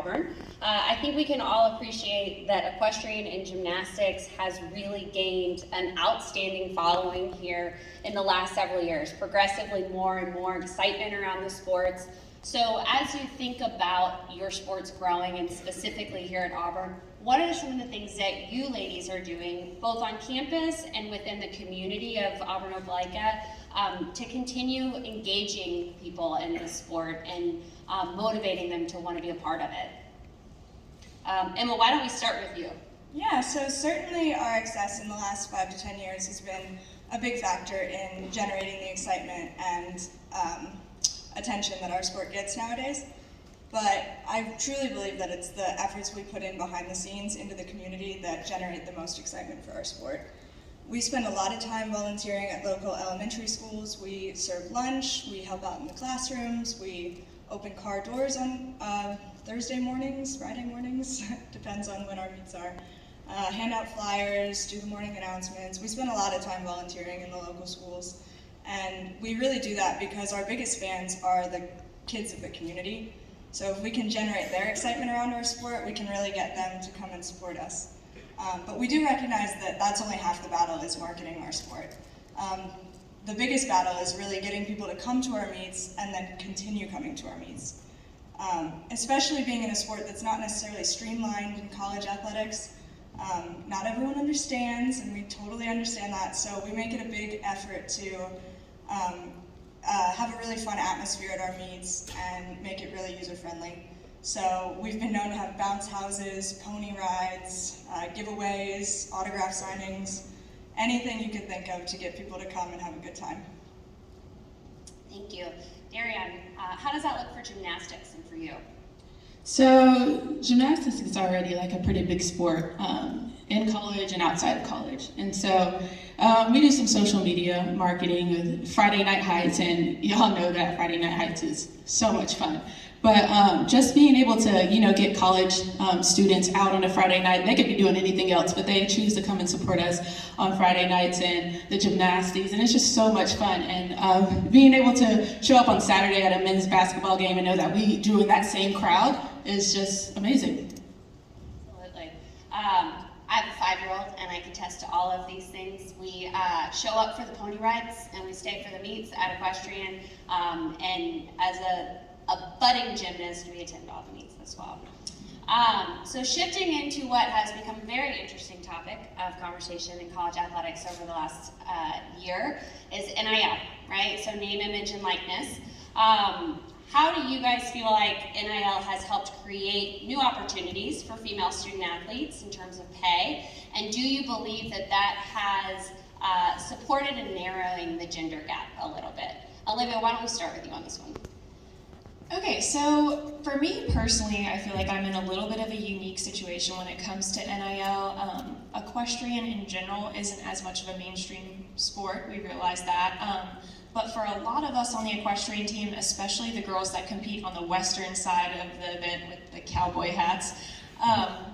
Auburn. I think we can all appreciate that equestrian and gymnastics has really gained an outstanding following here in the last several years, progressively more and more excitement around the sports. So as you think about your sports growing, and specifically here at Auburn, what are some of the things that you ladies are doing, both on campus and within the community of Auburn-Opelika, to continue engaging people in this sport and motivating them to want to be a part of it? Emma, why don't we start with you? Yeah, so certainly our access in the last 5 to 10 years has been a big factor in generating the excitement and attention that our sport gets nowadays. But I truly believe that it's the efforts we put in behind the scenes into the community that generate the most excitement for our sport. We spend a lot of time volunteering at local elementary schools. We serve lunch, we help out in the classrooms, we open car doors on Thursday mornings, Friday mornings, depends on when our meets are. Hand out flyers, do the morning announcements. We spend a lot of time volunteering in the local schools. And we really do that because our biggest fans are the kids of the community. So if we can generate their excitement around our sport, we can really get them to come and support us. But we do recognize that that's only half the battle, is marketing our sport. The biggest battle is really getting people to come to our meets and then continue coming to our meets. Especially being in a sport that's not necessarily streamlined in college athletics. Not everyone understands, and we totally understand that, so we make it a big effort to have a really fun atmosphere at our meets and make it really user-friendly. So we've been known to have bounce houses, pony rides, giveaways, autograph signings, anything you could think of to get people to come and have a good time. Thank you. Darian, how does that look for gymnastics and for you? So gymnastics is already like a pretty big sport in college and outside of college. And so we do some social media marketing with Friday Night Heights, and y'all know that Friday Night Heights is so much fun. But just being able to, get college students out on a Friday night, they could be doing anything else, but they choose to come and support us on Friday nights and the gymnastics, and it's just so much fun. And being able to show up on Saturday at a men's basketball game and know that we drew in that same crowd is just amazing. Absolutely. I have a 5-year-old, and I can attest to all of these things. We show up for the pony rides, and we stay for the meets at equestrian, and as a budding gymnast, we attend all the meets as well. So shifting into what has become a very interesting topic of conversation in college athletics over the last year is NIL, right? So name, image, and likeness. How do you guys feel like NIL has helped create new opportunities for female student athletes in terms of pay? And do you believe that that has supported in narrowing the gender gap a little bit? Olivia, why don't we start with you on this one? Okay, so for me personally, I feel like I'm in a little bit of a unique situation when it comes to NIL. Equestrian in general isn't as much of a mainstream sport, we realize that. But for a lot of us on the equestrian team, especially the girls that compete on the western side of the event with the cowboy hats,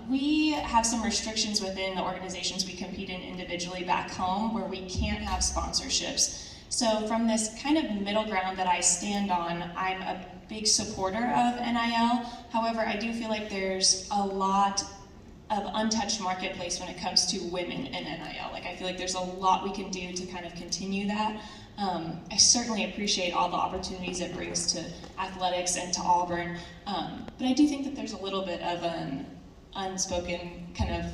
we have some restrictions within the organizations we compete in individually back home where we can't have sponsorships. So from this kind of middle ground that I stand on, I'm a big supporter of NIL. However, I do feel like there's a lot of untouched marketplace when it comes to women in NIL. Like I feel like there's a lot we can do to kind of continue that. I certainly appreciate all the opportunities it brings to athletics and to Auburn, but I do think that there's a little bit of an unspoken kind of,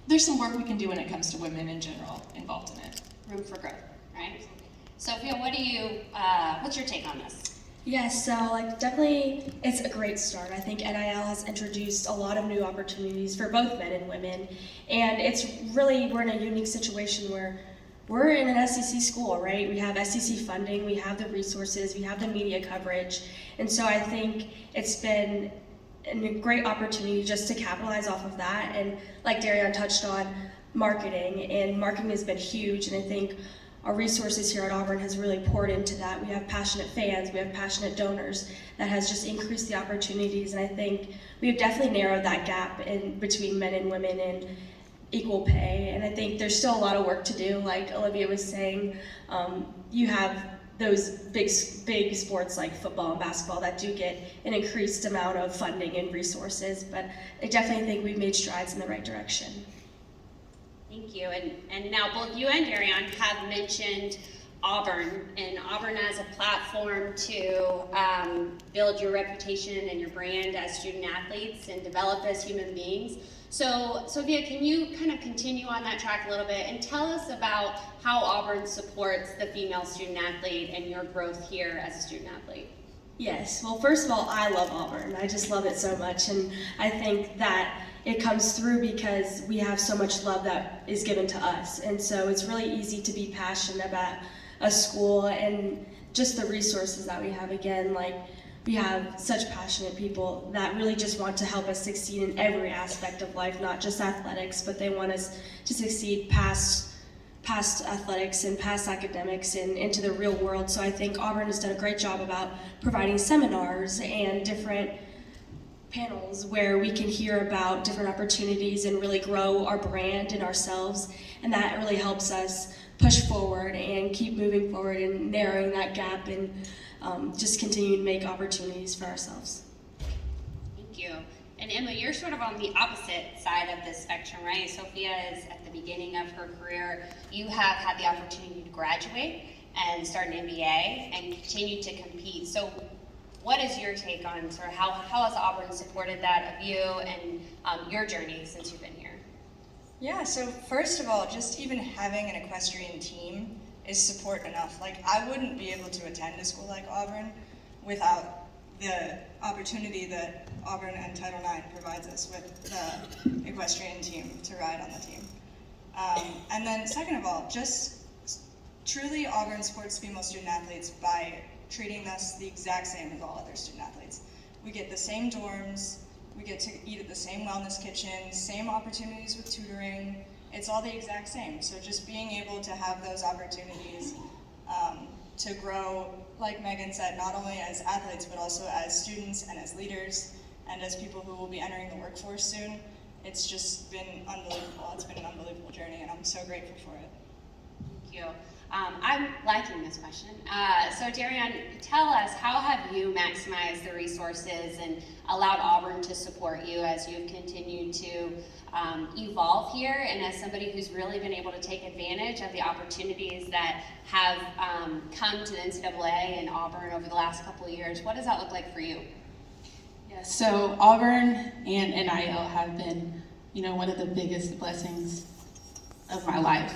there's some work we can do when it comes to women in general involved in it. Room for growth, right? Sophia, what's your take on this? Yes, so definitely it's a great start. I think NIL has introduced a lot of new opportunities for both men and women, and it's really, we're in a unique situation where we're in an SEC school, right? We have SEC funding, we have the resources, we have the media coverage, and so I think it's been a great opportunity just to capitalize off of that. And like Darian touched on, marketing has been huge, and I think our resources here at Auburn has really poured into that. We have passionate fans, we have passionate donors that has just increased the opportunities, and I think we have definitely narrowed that gap in between men and women and equal pay. And I think there's still a lot of work to do. Like Olivia was saying, you have those big sports like football and basketball that do get an increased amount of funding and resources. But I definitely think we've made strides in the right direction. Thank you. And now both you and Darian have mentioned Auburn, and Auburn as a platform to build your reputation and your brand as student athletes and develop as human beings. So, Sophia, can you kind of continue on that track a little bit and tell us about how Auburn supports the female student athlete and your growth here as a student athlete? Yes, well, first of all, I love Auburn. I just love it so much, and I think that it comes through because we have so much love that is given to us, and so it's really easy to be passionate about a school and just the resources that we have. Again, like, we have such passionate people that really just want to help us succeed in every aspect of life, not just athletics, but they want us to succeed past athletics and past academics and into the real world. So I think Auburn has done a great job about providing seminars and different panels where we can hear about different opportunities and really grow our brand and ourselves, and that really helps us push forward and keep moving forward and narrowing that gap and just continue to make opportunities for ourselves. Thank you. And Emma, you're sort of on the opposite side of this spectrum, right? Sophia is at the beginning of her career. You have had the opportunity to graduate and start an MBA and continue to compete. So what is your take on sort of how has Auburn supported that of you and your journey since you've been here? Yeah, so first of all, just even having an equestrian team is support enough. Like, I wouldn't be able to attend a school like Auburn without the opportunity that Auburn and Title IX provides us with the equestrian team to ride on the team. And then second of all, just truly Auburn supports female student athletes by treating us the exact same as all other student athletes. We get the same dorms, we get to eat at the same wellness kitchen, same opportunities with tutoring. It's all the exact same. So just being able to have those opportunities to grow, like Megan said, not only as athletes, but also as students and as leaders and as people who will be entering the workforce soon, it's just been unbelievable. It's been an unbelievable journey, and I'm so grateful for it. Thank you. I'm liking this question. So Darian, tell us, how have you maximized the resources and allowed Auburn to support you as you've continued to evolve here, and as somebody who's really been able to take advantage of the opportunities that have come to the NCAA and Auburn over the last couple of years? What does that look like for you? Yeah, so Auburn and NIL have been, one of the biggest blessings of my life.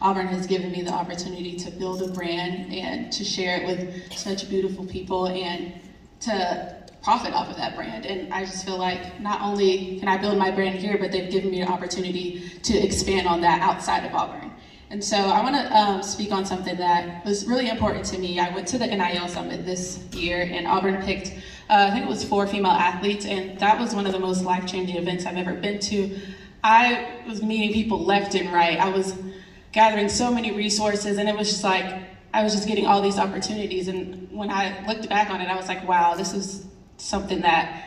Auburn has given me the opportunity to build a brand and to share it with such beautiful people and to profit off of that brand. And I just feel like not only can I build my brand here, but they've given me an opportunity to expand on that outside of Auburn. And so I want to speak on something that was really important to me. I went to the NIL Summit this year, and Auburn picked, I think it was 4 female athletes, and that was one of the most life-changing events I've ever been to. I was meeting people left and right. I was gathering so many resources, and it was just like, I was just getting all these opportunities. And when I looked back on it, I was like, wow, this is something that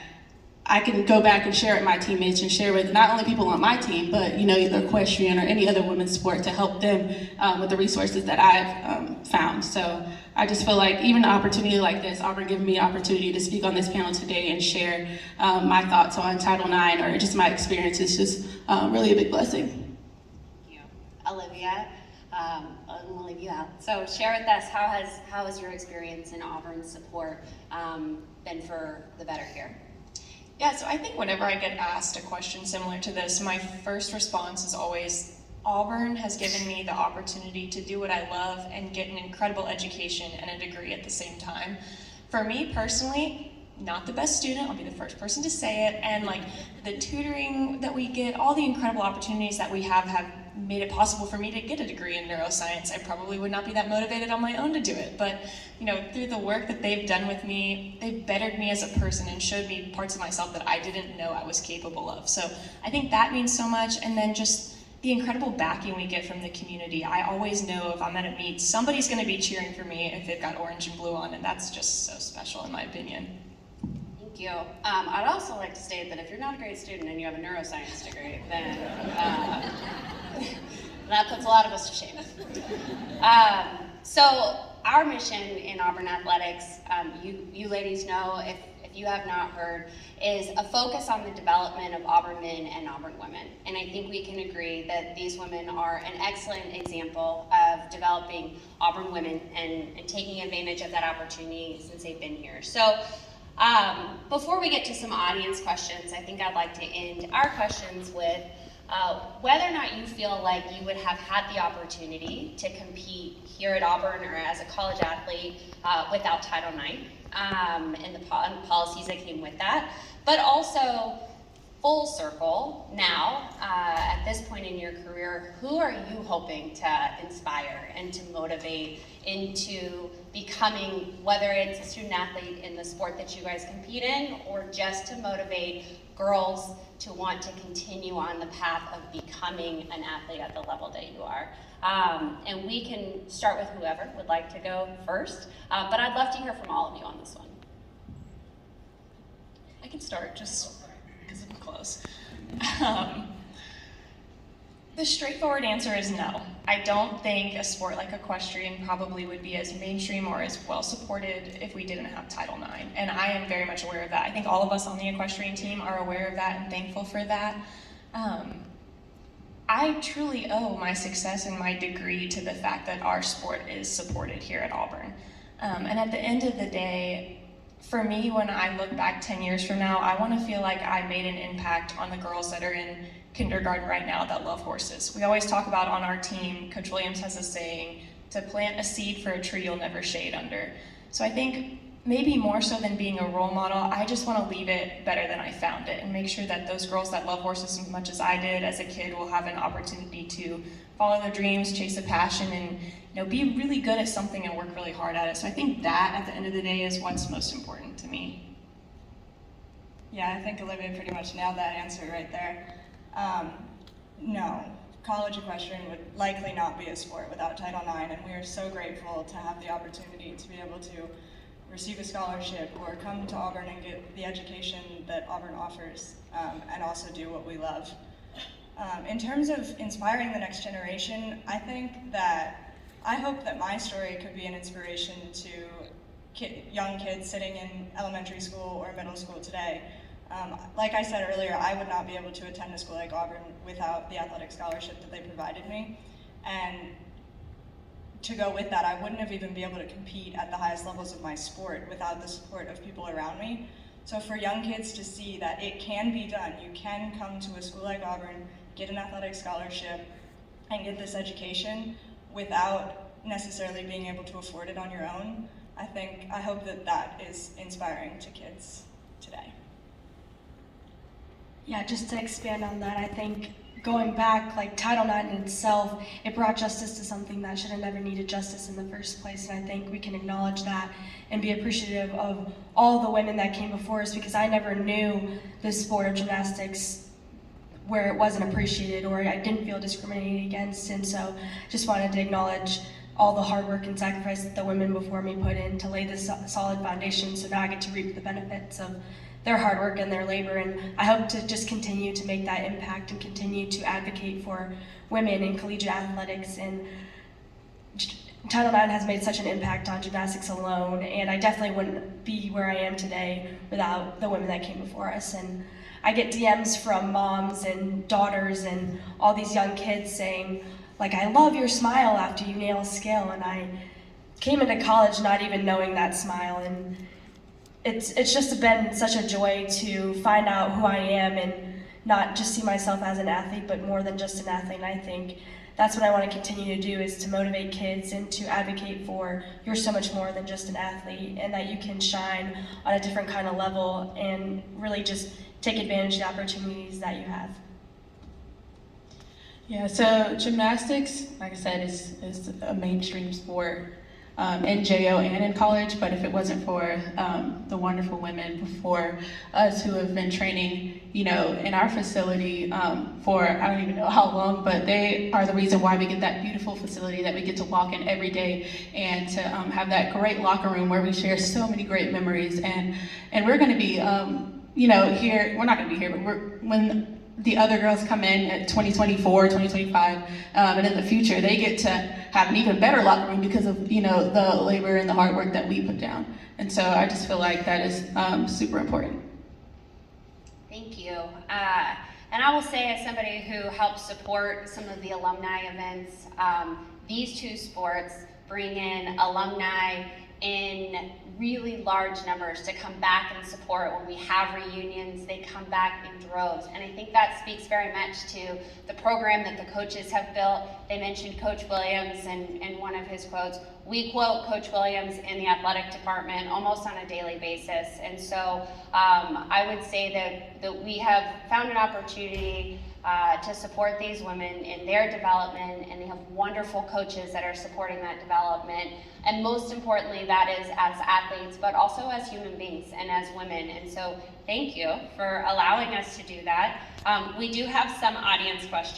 I can go back and share with my teammates and share with not only people on my team, but either equestrian or any other women's sport to help them with the resources that I've found. So I just feel like even an opportunity like this, Auburn giving me an opportunity to speak on this panel today and share my thoughts on Title IX or just my experience is just really a big blessing. Thank you. Olivia, I'm gonna leave you out. So share with us, how has your experience in Auburn's support been for the better here? Yeah, so I think whenever I get asked a question similar to this, my first response is always, Auburn has given me the opportunity to do what I love and get an incredible education and a degree at the same time. For me personally, not the best student, I'll be the first person to say it, and like the tutoring that we get, all the incredible opportunities that we have made it possible for me to get a degree in neuroscience. I probably would not be that motivated on my own to do it, but through the work that they've done with me, they've bettered me as a person and showed me parts of myself that I didn't know I was capable of. So I think that means so much, and then just the incredible backing we get from the community. I always know if I'm at a meet, somebody's gonna be cheering for me if they've got orange and blue on, and that's just so special in my opinion. Thank you. I'd also like to state that if you're not a great student and you have a neuroscience degree, then that puts a lot of us to shame. So our mission in Auburn Athletics, you ladies know, if you have not heard, is a focus on the development of Auburn men and Auburn women. And I think we can agree that these women are an excellent example of developing Auburn women and taking advantage of that opportunity since they've been here. So before we get to some audience questions, I think I'd like to end our questions with whether or not you feel like you would have had the opportunity to compete here at Auburn or as a college athlete without Title IX and the policies that came with that, but also full circle now, at this point in your career, who are you hoping to inspire and to motivate into becoming, whether it's a student athlete in the sport that you guys compete in, or just to motivate girls to want to continue on the path of becoming an athlete at the level that you are? And we can start with whoever would like to go first, but I'd love to hear from all of you on this one. I can start just because I'm close. The straightforward answer is no. I don't think a sport like equestrian probably would be as mainstream or as well supported if we didn't have Title IX. And I am very much aware of that. I think all of us on the equestrian team are aware of that and thankful for that. I truly owe my success and my degree to the fact that our sport is supported here at Auburn. And at the end of the day, for me, when I look back 10 years from now, I want to feel like I made an impact on the girls that are in kindergarten right now that love horses. We always talk about on our team, Coach Williams has a saying, to plant a seed for a tree you'll never shade under. So I think maybe more so than being a role model, I just want to leave it better than I found it and make sure that those girls that love horses as much as I did as a kid will have an opportunity to follow their dreams, chase a passion, and be really good at something and work really hard at it. So I think that at the end of the day is what's most important to me. Yeah, I think Olivia pretty much nailed that answer right there. No, college equestrian would likely not be a sport without Title IX, and we are so grateful to have the opportunity to be able to receive a scholarship or come to Auburn and get the education that Auburn offers, and also do what we love. In terms of inspiring the next generation, I hope that my story could be an inspiration to young kids sitting in elementary school or middle school today. Like I said earlier, I would not be able to attend a school like Auburn without the athletic scholarship that they provided me. And to go with that, I wouldn't have even been able to compete at the highest levels of my sport without the support of people around me. So for young kids to see that it can be done, you can come to a school like Auburn, get an athletic scholarship, and get this education without necessarily being able to afford it on your own, I hope that that is inspiring to kids today. Yeah, just to expand on that, I think going back, like Title IX in itself, it brought justice to something that should have never needed justice in the first place, and I think we can acknowledge that and be appreciative of all the women that came before us, because I never knew this sport of gymnastics where it wasn't appreciated or I didn't feel discriminated against, and so just wanted to acknowledge all the hard work and sacrifice that the women before me put in to lay this solid foundation, so now I get to reap the benefits of their hard work and their labor. And I hope to just continue to make that impact and continue to advocate for women in collegiate athletics. And Title IX has made such an impact on gymnastics alone, and I definitely wouldn't be where I am today without the women that came before us. And I get DMs from moms and daughters and all these young kids saying, like, I love your smile after you nail a scale. And I came into college not even knowing that smile, and it's just been such a joy to find out who I am and not just see myself as an athlete, but more than just an athlete. And I think that's what I want to continue to do, is to motivate kids and to advocate for you're so much more than just an athlete, and that you can shine on a different kind of level and really just take advantage of the opportunities that you have. Yeah, so gymnastics, like I said, is a mainstream sport in JO and in college, but if it wasn't for the wonderful women before us who have been training, in our facility for I don't even know how long, but they are the reason why we get that beautiful facility that we get to walk in every day, and to have that great locker room where we share so many great memories. And we're going to be, here, we're not going to be here, but when the other girls come in at 2024, 2025, and in the future, they get to have an even better locker room because of, you know, the labor and the hard work that we put down. And so I just feel like that is super important. Thank you. And I will say, as somebody who helps support some of the alumni events, these two sports bring in alumni in really large numbers to come back and support. When we have reunions, they come back in droves. And I think that speaks very much to the program that the coaches have built. They mentioned Coach Williams in one of his quotes. We quote Coach Williams in the athletic department almost on a daily basis. And so I would say that we have found an opportunity to support these women in their development, and they have wonderful coaches that are supporting that development. And most importantly, that is as athletes, but also as human beings and as women. And so thank you for allowing us to do that. We do have some audience questions.